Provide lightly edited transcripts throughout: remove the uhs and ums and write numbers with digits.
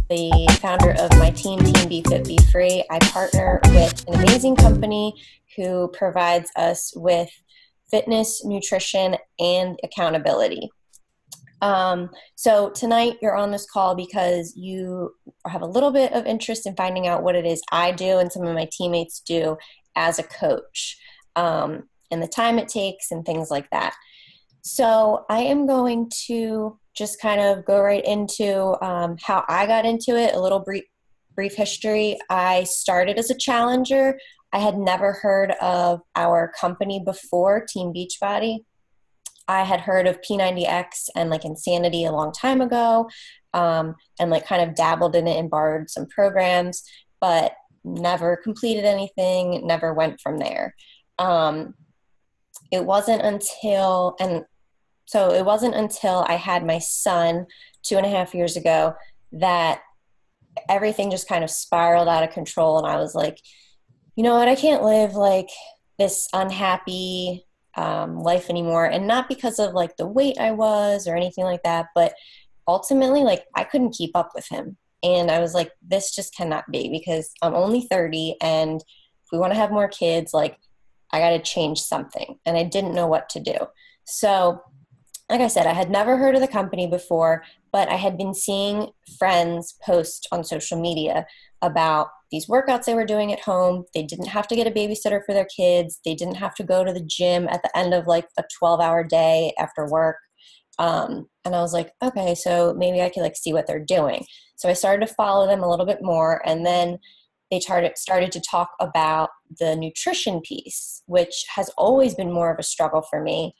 the founder of my team, Team Be Fit, Be Free. I partner with an amazing company who provides us with fitness, nutrition, and accountability. So tonight you're on this call because you have a little bit of interest in finding out what it is I do and some of my teammates do as a coach, and the time it takes and things like that. So I am going to just kind of go right into how I got into it, a little brief history. I started as a challenger. I had never heard of our company before, Team Beachbody. I had heard of P90X and like Insanity a long time ago, and like kind of dabbled in it and borrowed some programs, but never completed anything, never went from there. It wasn't until I had my son 2.5 years ago that everything just kind of spiraled out of control. And I was like, you know what, I can't live like this unhappy life anymore. And not because of like the weight I was or anything like that, but ultimately like I couldn't keep up with him. And I was like, this just cannot be, because I'm only 30, and if we want to have more kids, like I got to change something. And I didn't know what to do. So like I said, I had never heard of the company before, but I had been seeing friends post on social media about these workouts they were doing at home. They didn't have to get a babysitter for their kids. They didn't have to go to the gym at the end of like a 12-hour day after work. And I was like, okay, so maybe I could like see what they're doing. So I started to follow them a little bit more. And then they started to talk about the nutrition piece, which has always been more of a struggle for me.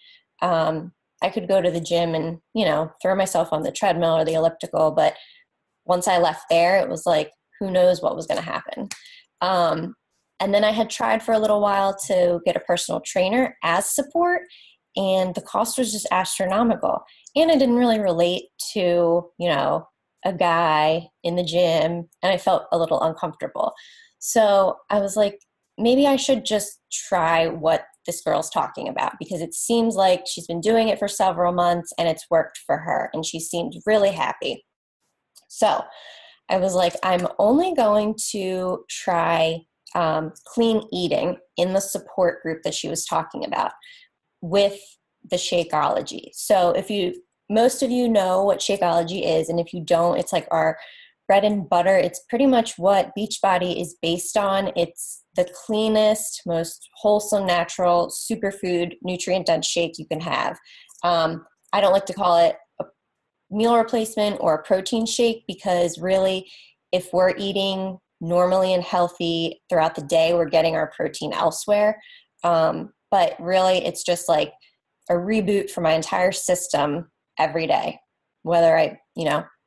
I could go to the gym and, throw myself on the treadmill or the elliptical. But once I left there, it was like, who knows what was going to happen. And then I had tried for a little while to get a personal trainer as support, and the cost was just astronomical. And I didn't really relate to, a guy in the gym, and I felt a little uncomfortable. So I was like, maybe I should just try what this girl's talking about, because it seems like she's been doing it for several months and it's worked for her, and she seemed really happy. So I was like, I'm only going to try clean eating in the support group that she was talking about with the Shakeology. So most of you know what Shakeology is, and if you don't, it's like our bread and butter. It's pretty much what Beachbody is based on. It's the cleanest, most wholesome, natural, superfood, nutrient-dense shake you can have. I don't like to call it a meal replacement or a protein shake, because really, if we're eating normally and healthy throughout the day, we're getting our protein elsewhere. But really, it's just like a reboot for my entire system every day. Whether I,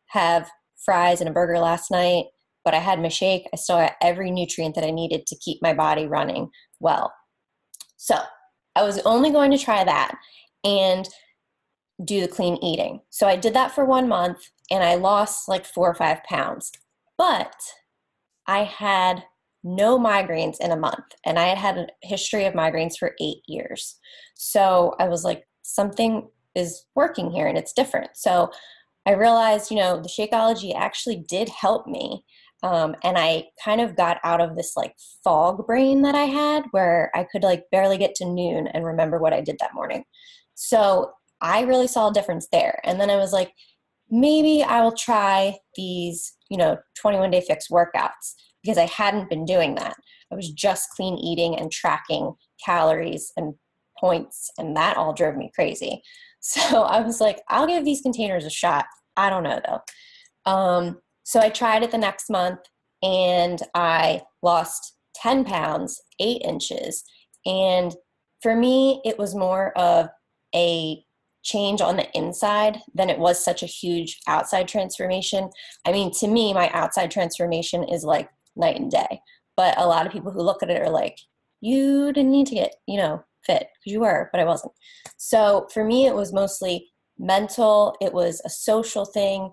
have fries and a burger last night, but I had my shake, I still got every nutrient that I needed to keep my body running well. So I was only going to try that and do the clean eating. So I did that for 1 month, and I lost like 4 or 5 pounds, but I had no migraines in a month, and I had had a history of migraines for 8 years. So I was like, something is working here and it's different. So I realized, the Shakeology actually did help me. And I kind of got out of this like fog brain that I had, where I could like barely get to noon and remember what I did that morning. So I really saw a difference there. And then I was like, maybe I will try these, 21-day fix workouts, because I hadn't been doing that. I was just clean eating and tracking calories and points, and that all drove me crazy. So I was like, I'll give these containers a shot. I don't know though. So I tried it the next month, and I lost 10 pounds, 8 inches. And for me, it was more of a change on the inside than it was such a huge outside transformation. I mean, to me, my outside transformation is like night and day. But a lot of people who look at it are like, you didn't need to get, fit, because you were, but I wasn't. So for me, it was mostly mental. It was a social thing.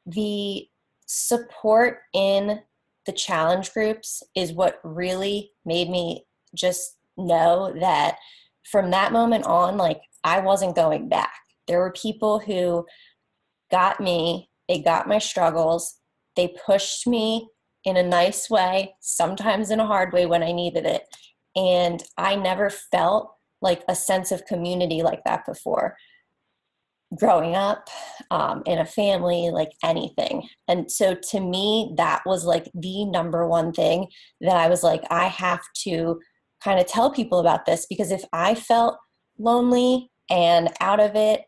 The support in the challenge groups is what really made me just know that from that moment on, like I wasn't going back. There were people who got me, they got my struggles, They pushed me in a nice way, sometimes in a hard way when I needed it. And I never felt like a sense of community like that before growing up, in a family, like anything. And so to me, that was like the number one thing that I was like, I have to kind of tell people about this, because if I felt lonely and out of it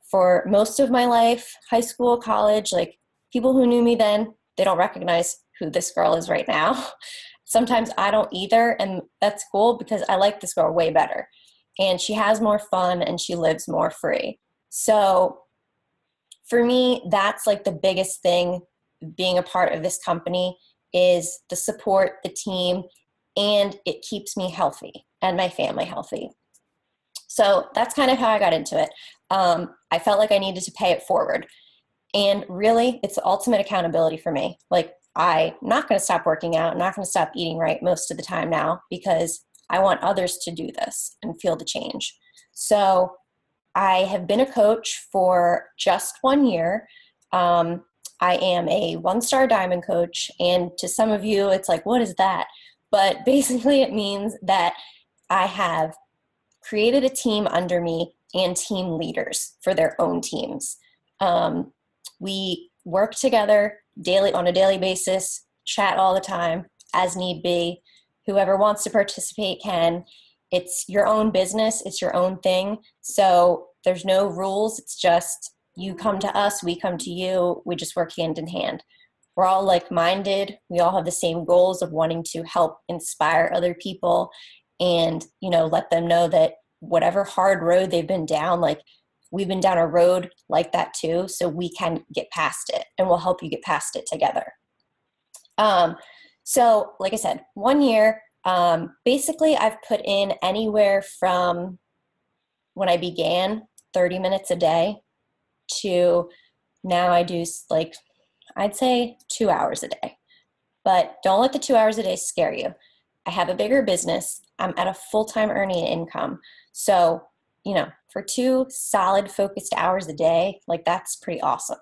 for most of my life, high school, college, like people who knew me then, they don't recognize who this girl is right now. Sometimes I don't either. And that's cool because I like this girl way better. And she has more fun and she lives more free. So for me, that's like the biggest thing being a part of this company is the support, the team, and it keeps me healthy and my family healthy. So that's kind of how I got into it. I felt like I needed to pay it forward. And really, it's the ultimate accountability for me. Like, I'm not going to stop working out. I'm not going to stop eating right most of the time now because I want others to do this and feel the change. So I have been a coach for just 1 year. I am a 1-star diamond coach. And to some of you, it's like, what is that? But basically it means that I have created a team under me and team leaders for their own teams. We work together daily on a daily basis, chat all the time as need be. Whoever wants to participate can. It's your own business. It's your own thing. So there's no rules. It's just you come to us, we come to you. We just work hand in hand. We're all like-minded. We all have the same goals of wanting to help inspire other people and, let them know that whatever hard road they've been down, like we've been down a road like that too. So we can get past it and we'll help you get past it together. So like I said, 1 year, basically I've put in anywhere from when I began 30 minutes a day to now I do like, I'd say 2 hours a day, but don't let the 2 hours a day scare you. I have a bigger business. I'm at a full-time earning income. So, for 2 solid focused hours a day, like that's pretty awesome.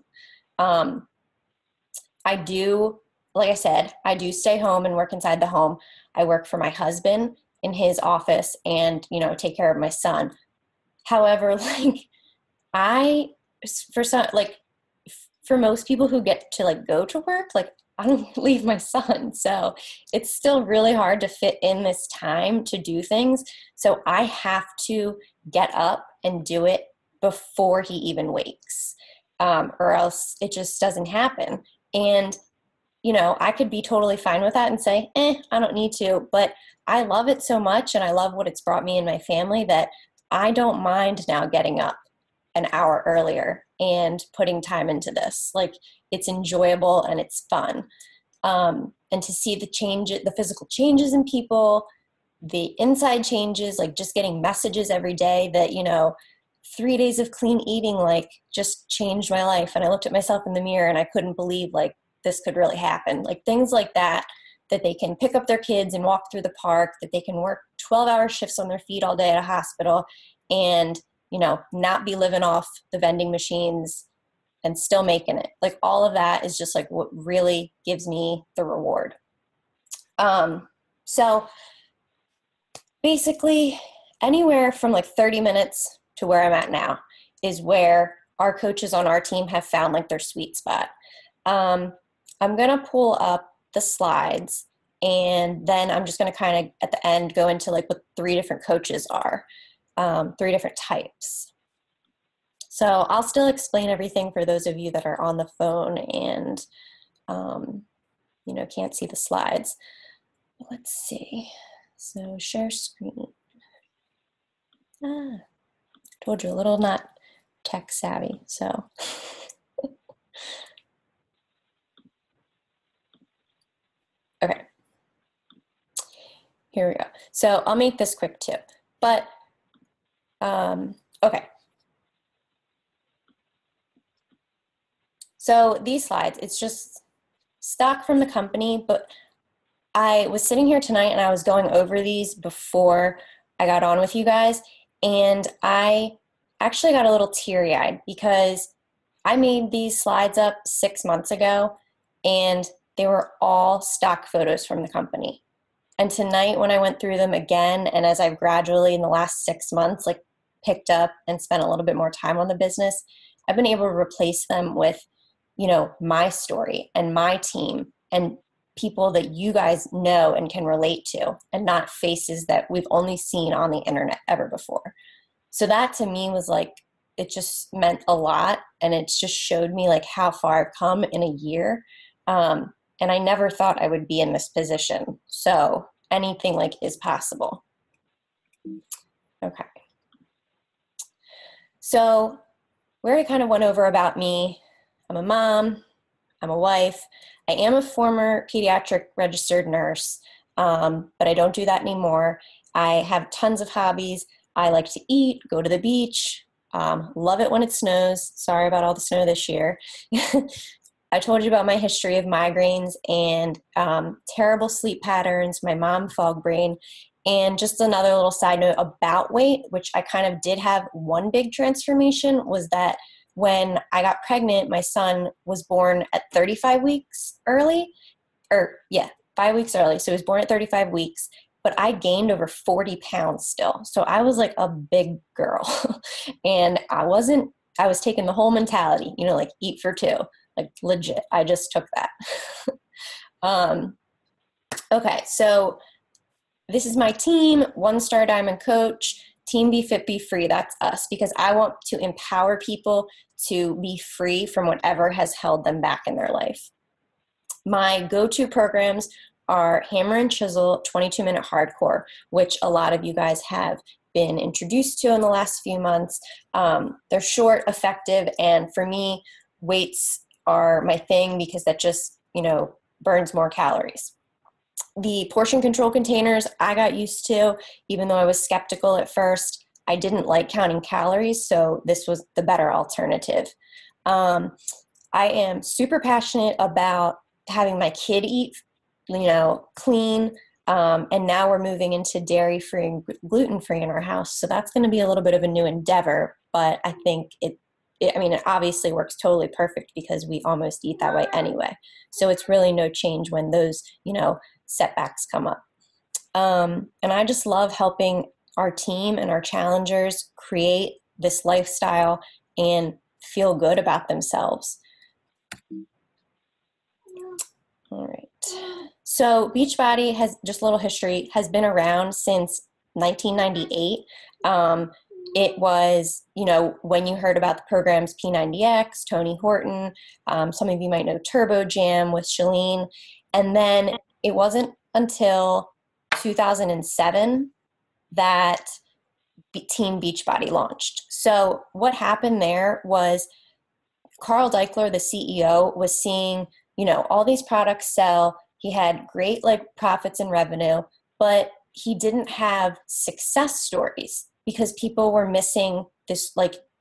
I do, like I said, I do stay home and work inside the home. I work for my husband in his office and, take care of my son. However, for most people who get to go to work, I don't leave my son. So it's still really hard to fit in this time to do things. So I have to get up and do it before he even wakes, or else it just doesn't happen. And, I could be totally fine with that and say, I don't need to, but I love it so much and I love what it's brought me and my family that I don't mind now getting up an hour earlier and putting time into this. It's enjoyable and it's fun. And to see the physical changes in people, the inside changes, just getting messages every day that, 3 days of clean eating, just changed my life. And I looked at myself in the mirror and I couldn't believe this could really happen. Things like that they can pick up their kids and walk through the park, that they can work 12-hour shifts on their feet all day at a hospital and, not be living off the vending machines and still making it. All of that is just what really gives me the reward. So basically anywhere from 30 minutes to where I'm at now is where our coaches on our team have found their sweet spot. I'm going to pull up the slides and then I'm just going to kind of at the end go into what 3 different coaches are, 3 different types. So I'll still explain everything for those of you that are on the phone and, can't see the slides. Let's see. So share screen. Told you, a little not tech savvy, so. Okay. Here we go. So I'll make this quick too, but, okay. So these slides, it's just stock from the company, but I was sitting here tonight and I was going over these before I got on with you guys, and I actually got a little teary-eyed because I made these slides up 6 months ago and they were all stock photos from the company. And tonight when I went through them again, and as I've gradually in the last 6 months, like picked up and spent a little bit more time on the business, I've been able to replace them with, my story and my team and people that you guys know and can relate to, and not faces that we've only seen on the internet ever before. So that to me was like, it just meant a lot. And it just showed me like how far I've come in a year. And I never thought I would be in this position. So anything like is possible. Okay. So we already kind of went over about me. I'm a mom, I'm a wife. I am a former pediatric registered nurse, but I don't do that anymore. I have tons of hobbies. I like to eat, go to the beach, love it when it snows. Sorry about all the snow this year. I told you about my history of migraines and terrible sleep patterns, my mom fog brain, and just another little side note about weight, which I kind of did have one big transformation, was that when I got pregnant, my son was born at 35 weeks early, 5 weeks early. So he was born at 35 weeks, but I gained over 40 pounds still. So I was like a big girl and I was taking the whole mentality, like eat for two, like legit. I just took that. Okay. So this is my team, 1-star diamond coach, team Be Fit, Be Free. That's us, because I want to empower people to be free from whatever has held them back in their life. My go-to programs are Hammer and Chisel 22-minute hardcore, which a lot of you guys have been introduced to in the last few months. They're short, effective, and for me, weights are my thing because that just, burns more calories. The portion control containers I got used to, even though I was skeptical at first. I didn't like counting calories, so this was the better alternative. I am super passionate about having my kid eat, clean, and now we're moving into dairy-free and gluten-free in our house, so that's going to be a little bit of a new endeavor, but I think it obviously works totally perfect because we almost eat that way anyway. So it's really no change when those, setbacks come up. And I just love helping our team and our challengers create this lifestyle and feel good about themselves. All right. So BeachBody has, just a little history, has been around since 1998. It was, when you heard about the programs P90X, Tony Horton, some of you might know Turbo Jam with Shalene. And then it wasn't until 2007 that Team Beachbody launched. So what happened there was Carl Deichler, the CEO, was seeing, all these products sell. He had great profits and revenue, but he didn't have success stories because people were missing this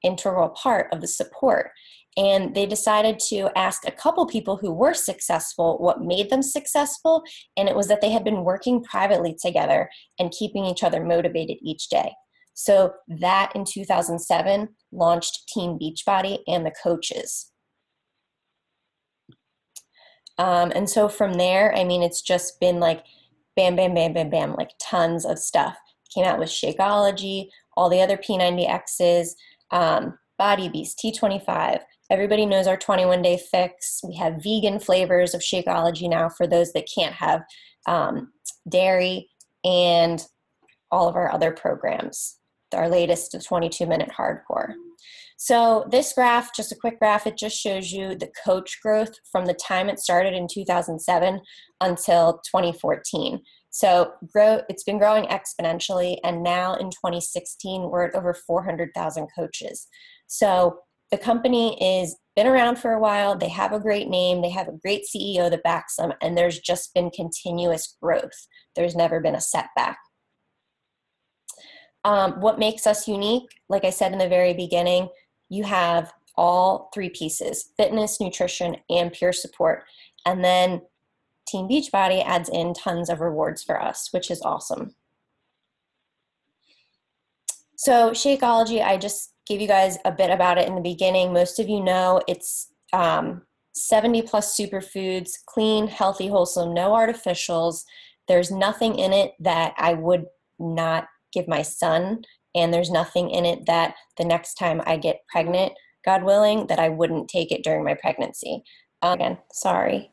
integral part of the support. And they decided to ask a couple people who were successful what made them successful. And it was that they had been working privately together and keeping each other motivated each day. So that in 2007 launched Team Beachbody and the coaches. And so from there, it's just been bam, bam, bam, bam, bam, tons of stuff. Came out with Shakeology, all the other P90Xs, Body Beast, T25. Everybody knows our 21-day fix. We have vegan flavors of Shakeology now for those that can't have dairy, and all of our other programs. Our latest, the 22-minute hardcore. So this graph, just a quick graph, it just shows you the coach growth from the time it started in 2007 until 2014. So it's been growing exponentially, and now in 2016, we're at over 400,000 coaches. So the company is been around for a while. They have a great name. They have a great CEO that backs them, and there's just been continuous growth. There's never been a setback. What makes us unique, like I said in the very beginning, you have all three pieces: fitness, nutrition, and peer support. And then Team Beachbody adds in tons of rewards for us, which is awesome. So Shakeology, I just gave you guys a bit about it in the beginning. Most of you know it's 70 plus superfoods, clean, healthy, wholesome, no artificials. There's nothing in it that I would not give my son. And there's nothing in it that the next time I get pregnant, God willing, that I wouldn't take it during my pregnancy. Again, sorry.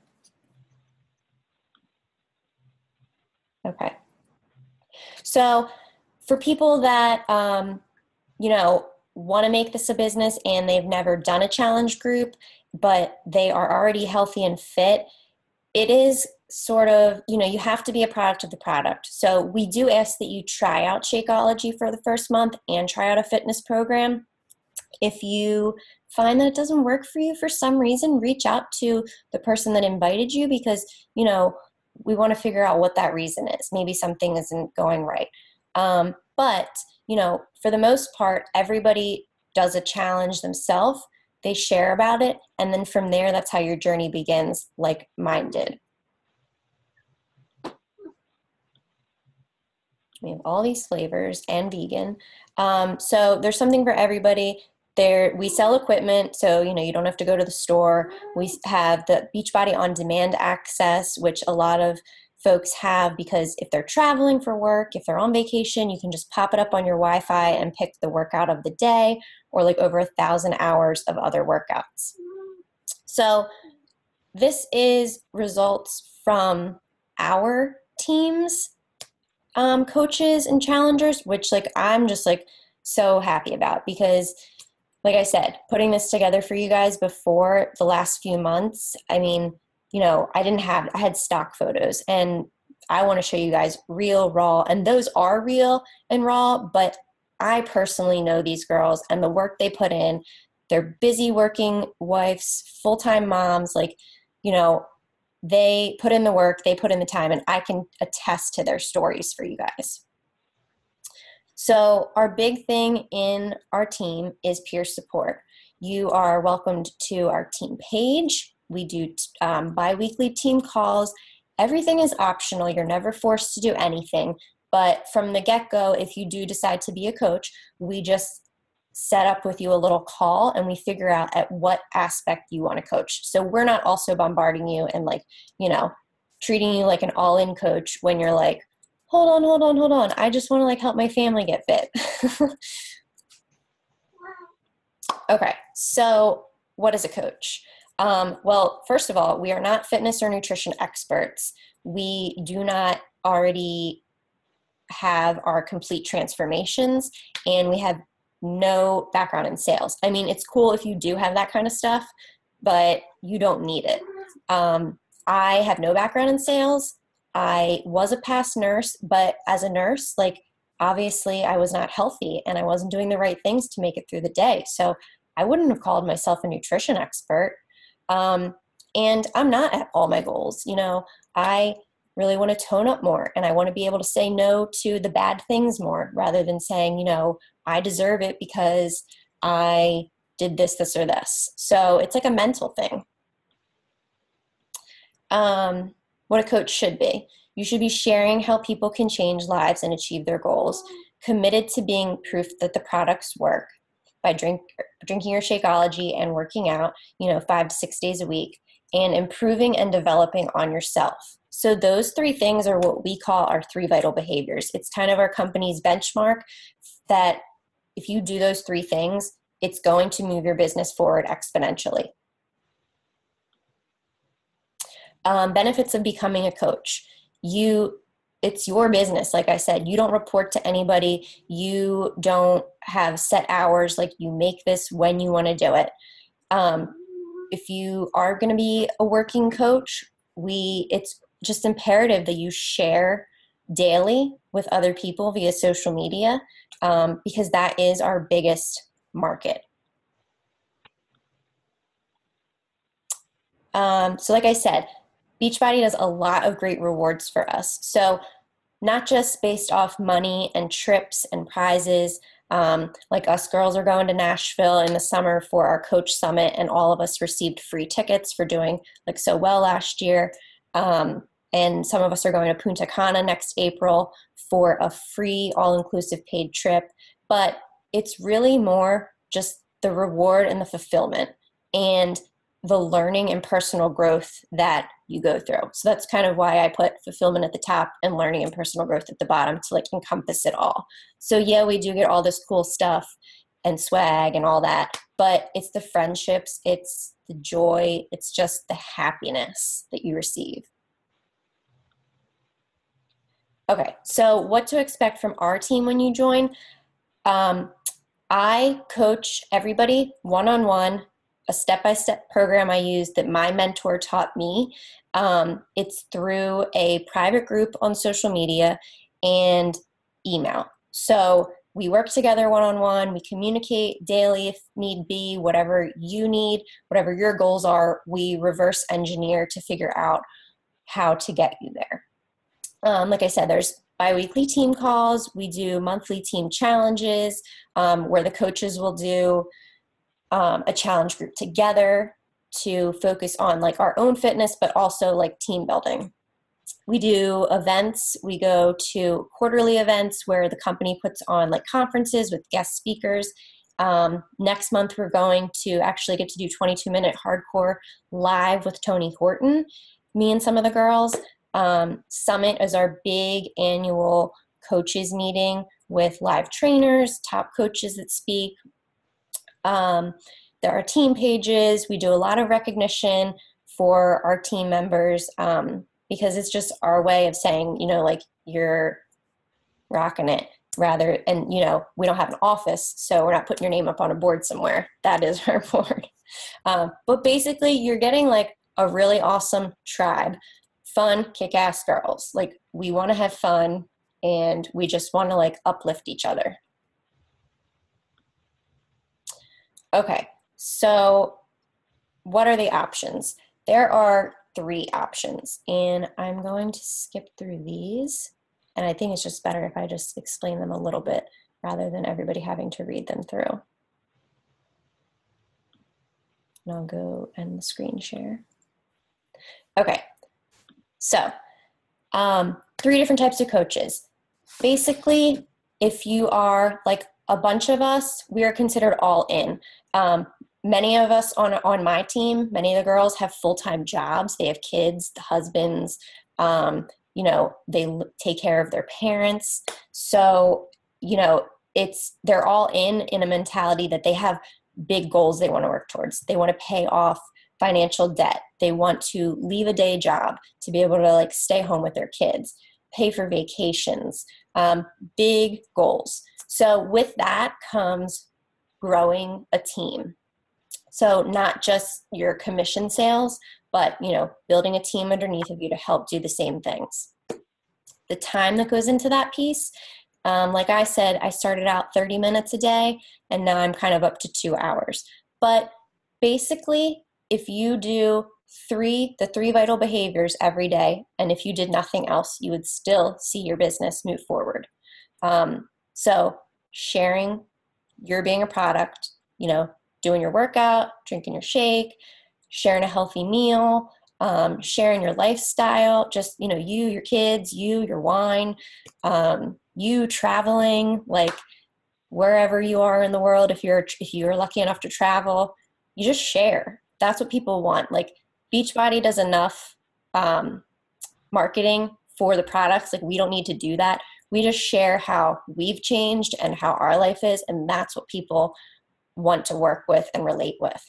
Okay. So for people that, want to make this a business and they've never done a challenge group, but they are already healthy and fit, it is sort of, you have to be a product of the product. So we do ask that you try out Shakeology for the first month and try out a fitness program. If you find that it doesn't work for you for some reason, reach out to the person that invited you, because, we want to figure out what that reason is. Maybe something isn't going right. But, for the most part, everybody does a challenge themselves. They share about it. And then from there, that's how your journey begins, like mine did. We have all these flavors and vegan. So there's something for everybody. There, we sell equipment, so you don't have to go to the store. We have the BeachBody on demand access, which a lot of folks have, because if they're traveling for work, if they're on vacation, you can just pop it up on your Wi-Fi and pick the workout of the day, or like over 1,000 hours of other workouts. So this is results from our teams, coaches and challengers, which I'm just so happy about, because like I said, putting this together for you guys before the last few months, I had stock photos, and I want to show you guys real, raw, and those are real and raw, but I personally know these girls and the work they put in. They're busy working wives, full-time moms, they put in the work, they put in the time, and I can attest to their stories for you guys. So our big thing in our team is peer support. You are welcomed to our team page. We do bi-weekly team calls. Everything is optional. You're never forced to do anything. But from the get-go, if you do decide to be a coach, we just set up with you a little call and we figure out at what aspect you want to coach. So we're not also bombarding you and treating you like an all-in coach when you're like, hold on. I just want to help my family get fit. Okay, so what is a coach? Well, first of all, we are not fitness or nutrition experts. We do not already have our complete transformations, and we have no background in sales. I mean, it's cool if you do have that kind of stuff, but you don't need it. I have no background in sales. I was a past nurse, but as a nurse, obviously I was not healthy and I wasn't doing the right things to make it through the day. So I wouldn't have called myself a nutrition expert. And I'm not at all my goals. I really want to tone up more, and I want to be able to say no to the bad things more, rather than saying, I deserve it because I did this, this, or this. So it's like a mental thing. What a coach should be. You should be sharing how people can change lives and achieve their goals, committed to being proof that the products work by drinking your Shakeology and working out, 5 to 6 days a week, and improving and developing on yourself. So those 3 things are what we call our 3 vital behaviors. It's kind of our company's benchmark that if you do those 3 things, it's going to move your business forward exponentially. Benefits of becoming a coach. It's your business. Like I said, you don't report to anybody. You don't have set hours. You make this when you want to do it. If you are going to be a working coach, it's just imperative that you share daily with other people via social media, because that is our biggest market. So like I said, BeachBody does a lot of great rewards for us. So not just based off money and trips and prizes. Like us girls are going to Nashville in the summer for our coach summit, and all of us received free tickets for doing so well last year. And some of us are going to Punta Cana next April for a free all-inclusive paid trip. But it's really more just the reward and the fulfillment. And the learning and personal growth that you go through. So that's kind of why I put fulfillment at the top and learning and personal growth at the bottom to like encompass it all. So yeah, we do get all this cool stuff and swag and all that, but it's the friendships, it's the joy, it's just the happiness that you receive. Okay, so what to expect from our team when you join. I coach everybody one-on-one, a step-by-step program I use that my mentor taught me. It's through a private group on social media and email. So we work together one-on-one, we communicate daily if need be, whatever you need, whatever your goals are, we reverse engineer to figure out how to get you there. Like I said, there's biweekly team calls. We do monthly team challenges where the coaches will do a challenge group together to focus on like our own fitness, but also like team building. We do events. We go to quarterly events where the company puts on like conferences with guest speakers. Next month, we're going to actually get to do 22-minute hardcore live with Tony Horton, me and some of the girls. Summit is our big annual coaches meeting with live trainers, top coaches that speak. There are team pages. We do a lot of recognition for our team members because it's just our way of saying, you know, like you're rocking it rather. And, you know, we don't have an office, so we're not putting your name up on a board somewhere. That is our board. But basically you're getting like a really awesome tribe. Fun, kick-ass girls. Like we want to have fun and we just want to like uplift each other. Okay, so what are the options? There are 3 options and I'm going to skip through these. And I think it's just better if I just explain them a little bit rather than everybody having to read them through. And I'll go end the screen share. Okay. So, 3 different types of coaches. Basically, if you are like a bunch of us, we are considered all in. Many of us on my team, many of the girls have full-time jobs. They have kids, husbands, you know, they take care of their parents. So, you know, they're all in a mentality that they have big goals they want to work towards. They want to pay off financial debt. They want to leave a day job to be able to like stay home with their kids, pay for vacations, big goals. So with that comes growing a team. So not just your commission sales, but, you know, building a team underneath of you to help do the same things. The time that goes into that piece, like I said, I started out 30 minutes a day and now I'm kind of up to 2 hours. But basically, if you do the 3 vital behaviors every day, and if you did nothing else, you would still see your business move forward. So sharing, you're being a product, you know, doing your workout, drinking your shake, sharing a healthy meal, sharing your lifestyle, just, you know, you, your kids, you, your wine, you traveling, like wherever you are in the world, if you're lucky enough to travel, you just share. That's what people want. Like BeachBody does enough marketing for the products. Like we don't need to do that. We just share how we've changed and how our life is. And that's what people want to work with and relate with.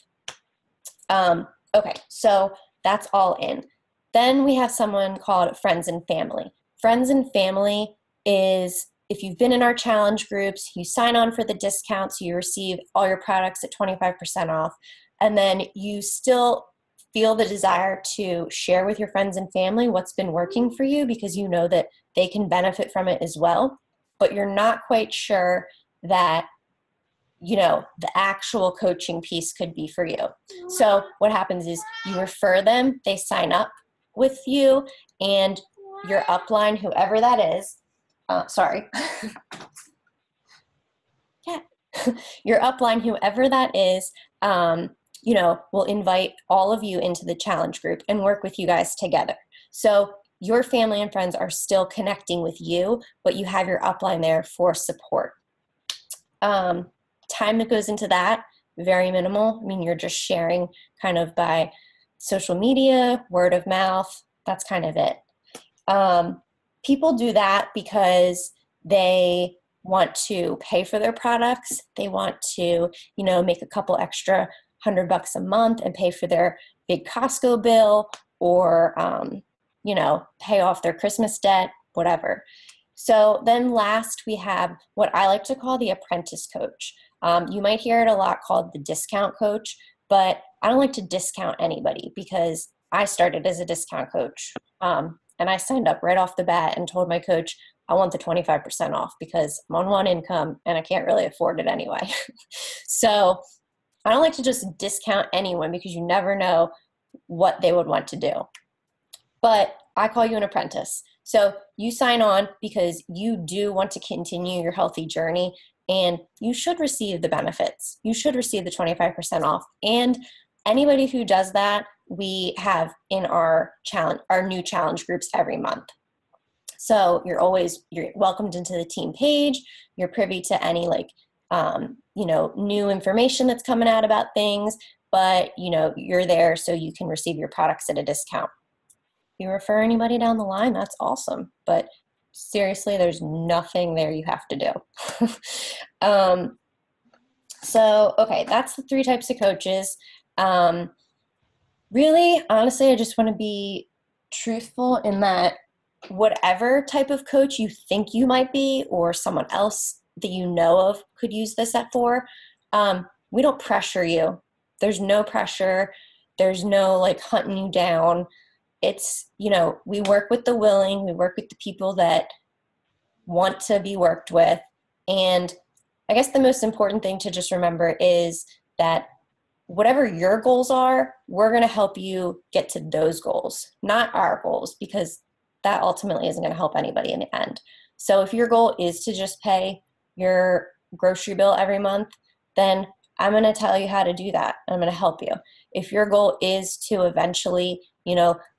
Okay, so that's all in. Then we have someone called Friends and Family. Friends and Family is if you've been in our challenge groups, you sign on for the discounts, you receive all your products at 25% off. And then you still feel the desire to share with your friends and family what's been working for you because you know that they can benefit from it as well, but you're not quite sure that, you know, the actual coaching piece could be for you. So what happens is you refer them, they sign up with you, and your upline, whoever that is, sorry. Yeah. Your upline, whoever that is, you know, will invite all of you into the challenge group and work with you guys together. So your family and friends are still connecting with you, but you have your upline there for support. Time that goes into that, very minimal. I mean, you're just sharing kind of by social media, word of mouth. That's kind of it. People do that because they want to pay for their products. They want to, make a couple extra $100 a month and pay for their big Costco bill, or, pay off their Christmas debt, whatever. So then last, we have what I like to call the apprentice coach. You might hear it a lot called the discount coach, but I don't like to discount anybody because I started as a discount coach. And I signed up right off the bat and told my coach, I want the 25% off because I'm on one income and I can't really afford it anyway. So I don't like to just discount anyone because you never know what they would want to do. But I call you an apprentice. So you sign on because you do want to continue your healthy journey, and you should receive the benefits. You should receive the 25% off. And anybody who does that, we have in our new challenge groups every month. So you're welcomed into the team page. You're privy to any new information that's coming out about things, but you're there so you can receive your products at a discount. If you refer anybody down the line, that's awesome. But seriously, there's nothing there you have to do. Okay, that's the 3 types of coaches. Really, honestly, I just want to be truthful in that whatever type of coach you think you might be, or someone else that you know of could use this for, we don't pressure you. There's no pressure. There's no hunting you down. It's, we work with the willing, we work with the people that want to be worked with. And I guess the most important thing to just remember is that whatever your goals are, we're going to help you get to those goals, not our goals, because that ultimately isn't going to help anybody in the end. So if your goal is to just pay your grocery bill every month, then I'm going to tell you how to do that. I'm going to help you. If your goal is to eventually,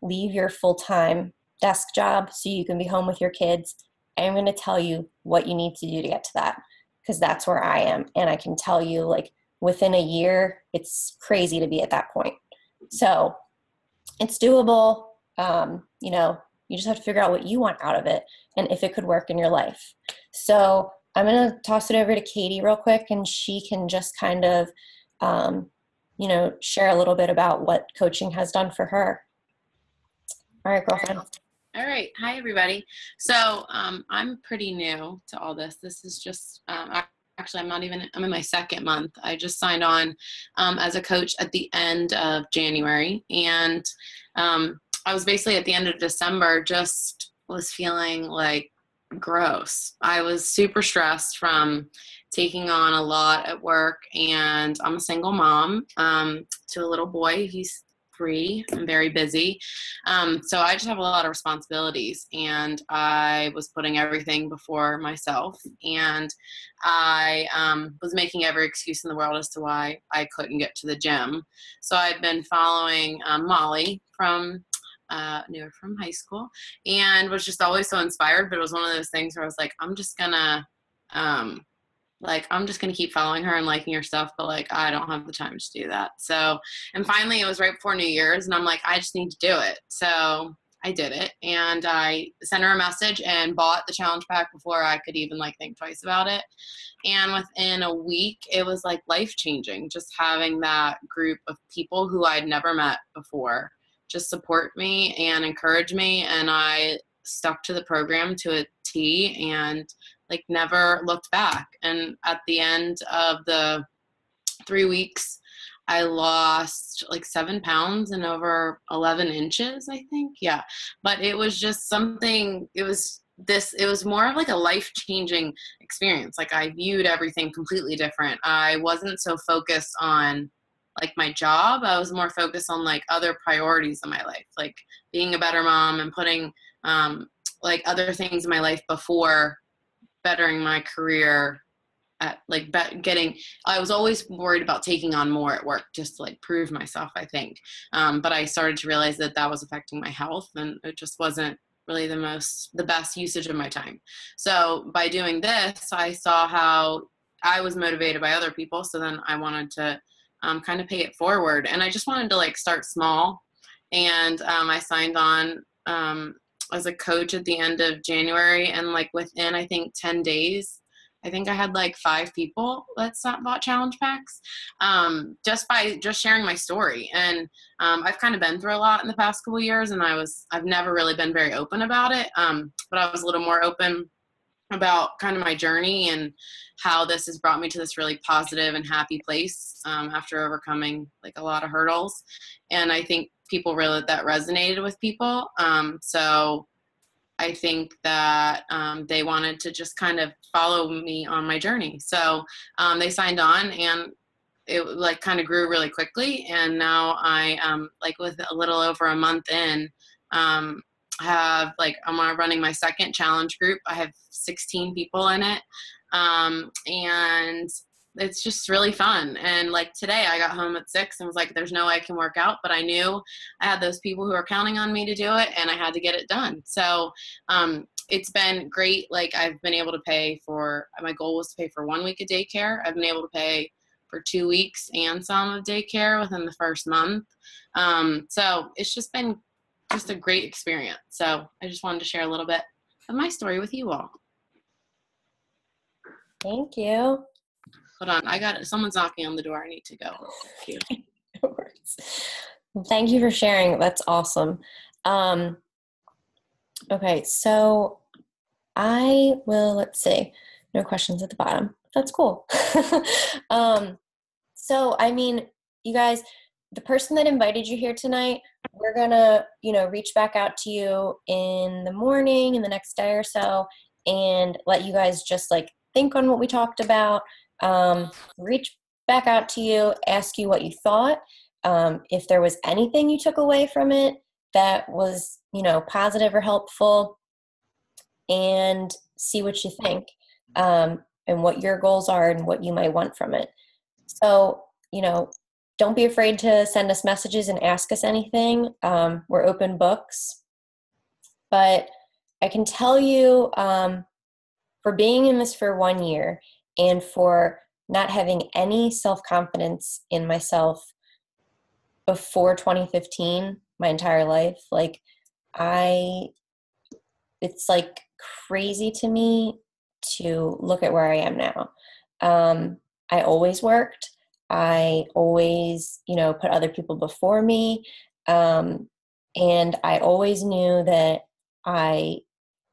leave your full-time desk job so you can be home with your kids, I'm going to tell you what you need to do to get to that, because that's where I am. And I can tell you within a year, it's crazy to be at that point. So it's doable. You just have to figure out what you want out of it and if it could work in your life. So I'm going to toss it over to Katie real quick, and she can just kind of, share a little bit about what coaching has done for her. All right, girlfriend. All right. Hi, everybody. So I'm pretty new to all this. This is just, actually, I'm in my 2nd month. I just signed on as a coach at the end of January. And I was basically at the end of December, just was feeling gross. I was super stressed from taking on a lot at work, and I'm a single mom to a little boy. He's 3. I'm very busy. So I just have a lot of responsibilities, and I was putting everything before myself, and I was making every excuse in the world as to why I couldn't get to the gym. So I'd been following Molly knew her from high school, and was just always so inspired. But it was one of those things where I was like, I'm just gonna keep following her and liking her stuff, but I don't have the time to do that. So, and finally it was right before New Year's, and I'm like, I just need to do it. So I did it, and I sent her a message and bought the challenge pack before I could even think twice about it. And within a week, it was life changing, just having that group of people who I'd never met before just support me and encourage me. And I stuck to the program to a T and never looked back. And at the end of the 3 weeks, I lost 7 pounds and over 11 inches, I think. Yeah. But it was just something, it was more of a life-changing experience. I viewed everything completely different. I wasn't so focused on my job. I was more focused on other priorities in my life, being a better mom and putting other things in my life before bettering my career at I was always worried about taking on more at work just to prove myself, I think. But I started to realize that was affecting my health, and it just wasn't really the best usage of my time. So by doing this, I saw how I was motivated by other people. So then I wanted to kind of pay it forward. And I just wanted to like start small. And I signed on as a coach at the end of January. And like within, I think, 10 days, I think I had like 5 people that bought challenge packs just by just sharing my story. And I've kind of been through a lot in the past couple of years, and I've never really been very open about it. But I was a little more open about kind of my journey and how this has brought me to this really positive and happy place after overcoming like a lot of hurdles. And I think people really, that resonated with people. So I think that they wanted to just kind of follow me on my journey. So they signed on, and it like kind of grew really quickly. And now I like with a little over a month in, have like I'm running my second challenge group. I have 16 people in it, and it's just really fun. And like today I got home at 6 and was like, there's no way I can work out, but I knew I had those people who are counting on me to do it, and I had to get it done. So it's been great. Like I've been able to pay for, my goal was to pay for 1 week of daycare. I've been able to pay for 2 weeks and some of daycare within the first month. So it's just been just a great experience. So I just wanted to share a little bit of my story with you all. Thank you. Hold on, someone's knocking on the door. I need to go. Thank you. No worries. Thank you for sharing. That's awesome. Okay, so I will, let's see, no questions at the bottom. That's cool. So, I mean, you guys, the person that invited you here tonight, we're gonna, reach back out to you in the morning, in the next day or so, and let you guys just like think on what we talked about, reach back out to you, ask you what you thought, if there was anything you took away from it that was, positive or helpful, and see what you think, and what your goals are and what you might want from it. So, don't be afraid to send us messages and ask us anything. We're open books. But I can tell you, for being in this for 1 year and for not having any self-confidence in myself before 2015, my entire life, like it's like crazy to me to look at where I am now. I always worked. I always, put other people before me. And I always knew that I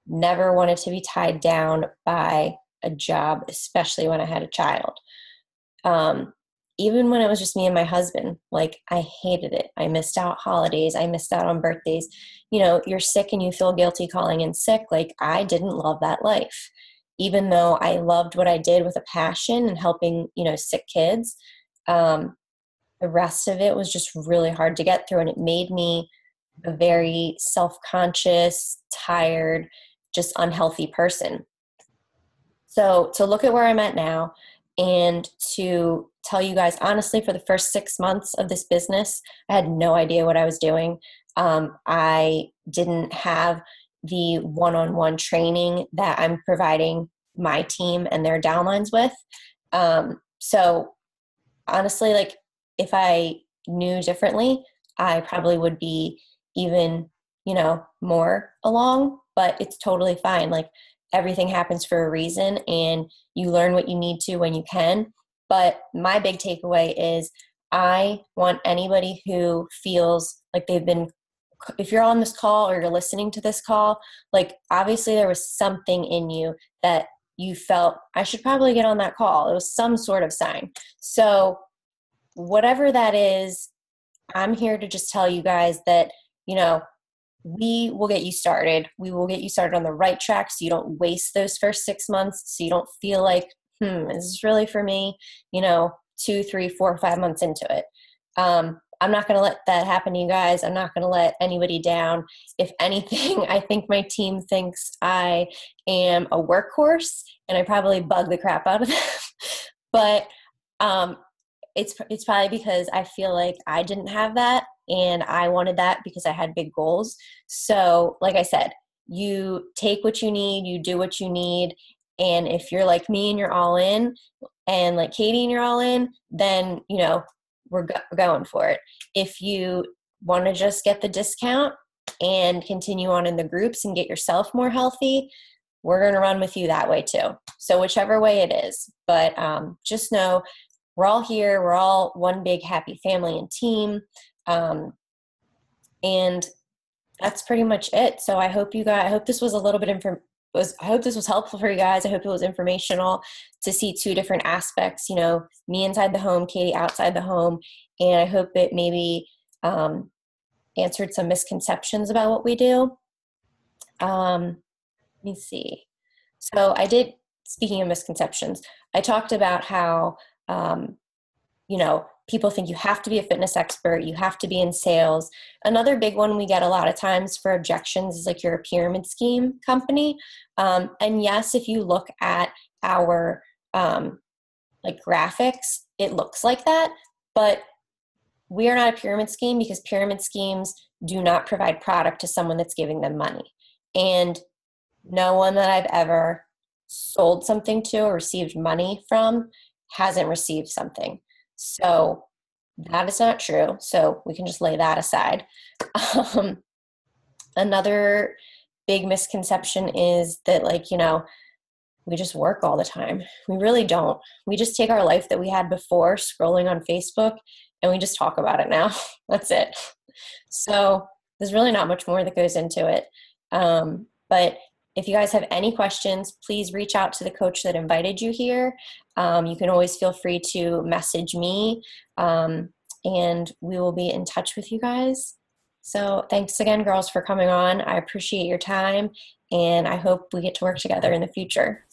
never wanted to be tied down by a job, especially when I had a child. Even when it was just me and my husband, like I hated it. I missed out holidays. I missed out on birthdays. You're sick and you feel guilty calling in sick. Like I didn't love that life, even though I loved what I did with a passion and helping, sick kids. The rest of it was just really hard to get through. And it made me a very self-conscious, tired, just unhealthy person. So to look at where I'm at now and to tell you guys, honestly, for the first 6 months of this business, I had no idea what I was doing. I didn't have the one-on-one training that I'm providing my team and their downlines with. So honestly, like if I knew differently, I probably would be even, more along, but it's totally fine. Like everything happens for a reason and you learn what you need to when you can. But my big takeaway is I want anybody who feels like if you're on this call or you're listening to this call, like obviously there was something in you that you felt I should probably get on that call. It was some sort of sign. So whatever that is, I'm here to just tell you guys that, we will get you started. We will get you started on the right track so you don't waste those first 6 months, so you don't feel like, is this really for me, 2, 3, 4, 5 months into it. I'm not going to let that happen to you guys. I'm not going to let anybody down. If anything, I think my team thinks I am a workhorse and I probably bug the crap out of them. But it's probably because I feel like I didn't have that and I wanted that because I had big goals. So like I said, you take what you need, you do what you need. And if you're like me and you're all in and like Katie and you're all in, then, you know, we're going for it. If you want to just get the discount and continue on in the groups and get yourself more healthy, we're going to run with you that way too. So whichever way it is, but just know we're all here. We're all one big happy family and team. And that's pretty much it. So I hope I hope this was a little bit I hope this was helpful for you guys. I hope it was informational to see two different aspects, you know, me inside the home, Katie outside the home. And I hope it maybe answered some misconceptions about what we do. Let me see. So speaking of misconceptions, I talked about how, you know, people think you have to be a fitness expert, you have to be in sales. Another big one we get a lot of times for objections is like you're a pyramid scheme company. And yes, if you look at our like graphics, it looks like that, but we are not a pyramid scheme because pyramid schemes do not provide product to someone that's giving them money. And no one that I've ever sold something to or received money from hasn't received something. So that is not true. So we can just lay that aside. Another big misconception is that, like, you know, we just work all the time. We really don't. We just take our life that we had before scrolling on Facebook and we just talk about it now. That's it. So there's really not much more that goes into it. But if you guys have any questions, please reach out to the coach that invited you here. You can always feel free to message me, and we will be in touch with you guys. So thanks again, girls, for coming on. I appreciate your time, and I hope we get to work together in the future.